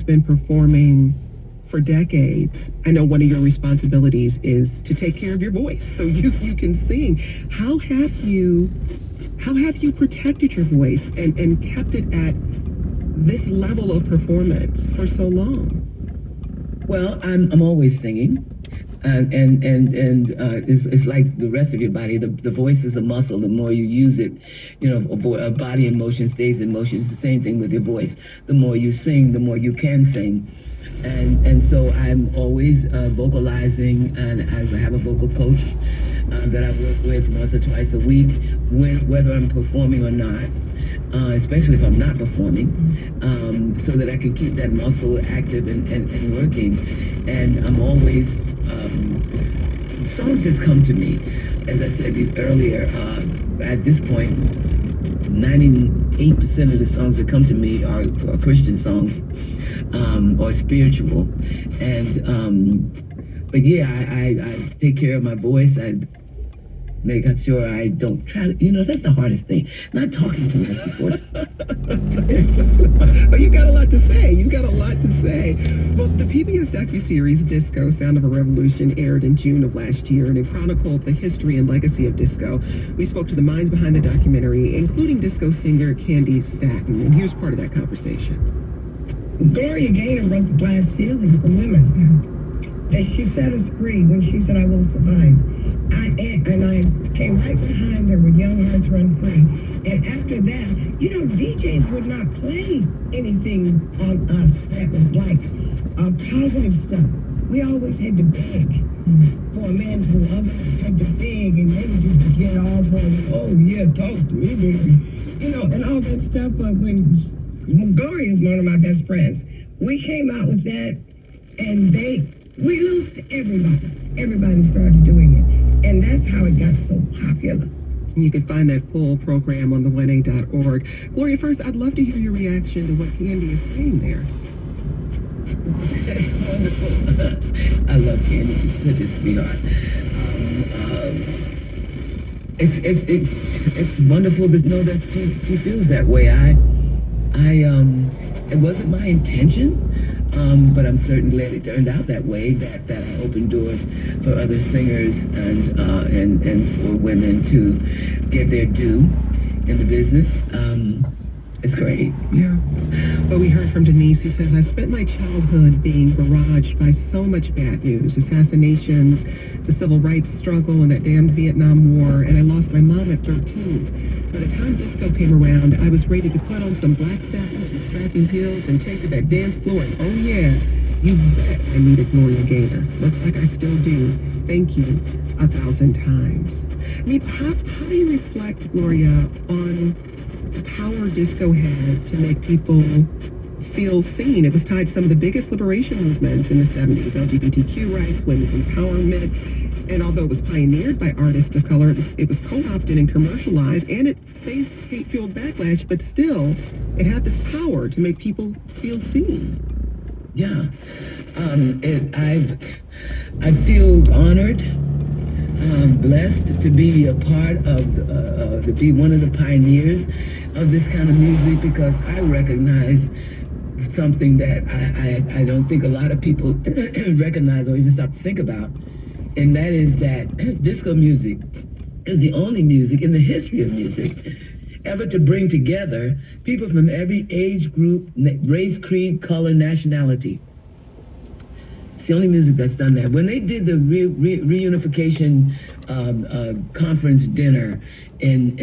been performing for decades. I know one of your responsibilities is to take care of your voice so you can sing. How have you protected your voice and kept it at this level of performance for so long? Well, I'm always singing. It's like the rest of your body. The voice is a muscle. The more you use it, a body in motion stays in motion. It's the same thing with your voice. The more you sing, the more you can sing. And so I'm always vocalizing, and I have a vocal coach that I work with once or twice a week, whether I'm performing or not. Especially if I'm not performing, so that I can keep that muscle active and working. And I'm always, songs just come to me. As I said earlier, at this point, 98% of the songs that come to me are Christian songs or spiritual. But yeah, I take care of my voice. I make sure I don't try to, that's the hardest thing. Not talking too much before. But you got a lot to say. You got a lot to say. Well, the PBS docuseries Disco, Sound of a Revolution aired in June of last year, and it chronicled the history and legacy of disco. We spoke to the minds behind the documentary, including disco singer Candy Staton, and here's part of that conversation. Gloria Gaynor broke the glass ceiling for women. That she set us free when she said, "I will survive." I came right behind her with Young Hearts Run Free. And after that, DJs would not play anything on us that was like positive stuff. We always had to beg for a man to love us, had to beg, and they would just get off on, "Oh yeah, talk to me, baby," and all that stuff. But when Gloria is one of my best friends, we came out with that, and we lost everybody. Everybody started doing it. And that's how it got so popular. You can find that full program on the1a.org. Gloria, first, I'd love to hear your reaction to what Candy is saying there. Wonderful. I love Candy. She's such a sweetheart. It's wonderful to know that she feels that way. It wasn't my intention. But I'm certain glad it turned out that way. That I opened doors for other singers and for women to get their due in the business. It's great. Yeah. Well, we heard from Denise, who says, "I spent my childhood being barraged by so much bad news, assassinations, the civil rights struggle, and that damned Vietnam War, and I lost my mom at 13. By the time disco came around, I was ready to put on some black satin and strapping heels and take to that dance floor, and oh yeah, you bet I needed Gloria Gaynor. Looks like I still do. Thank you 1,000 times." I mean, how do you reflect, Gloria, on the power disco had to make people feel seen? It was tied to some of the biggest liberation movements in the 70s, LGBTQ rights, women's empowerment. And although it was pioneered by artists of color, it was co-opted and commercialized, and it faced hate-fueled backlash, but still, it had this power to make people feel seen. Yeah. I feel honored, blessed to be a part of, to be one of the pioneers of this kind of music, because I recognize something that I don't think a lot of people recognize or even stop to think about. And that is that disco music is the only music in the history of music ever to bring together people from every age group, race, creed, color, nationality. It's the only music that's done that. When they did the reunification conference dinner and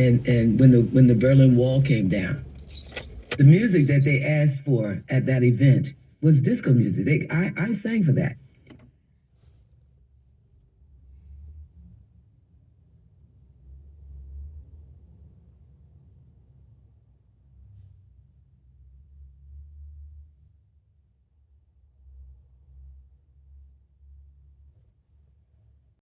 when the Berlin Wall came down, the music that they asked for at that event was disco music. I sang for that.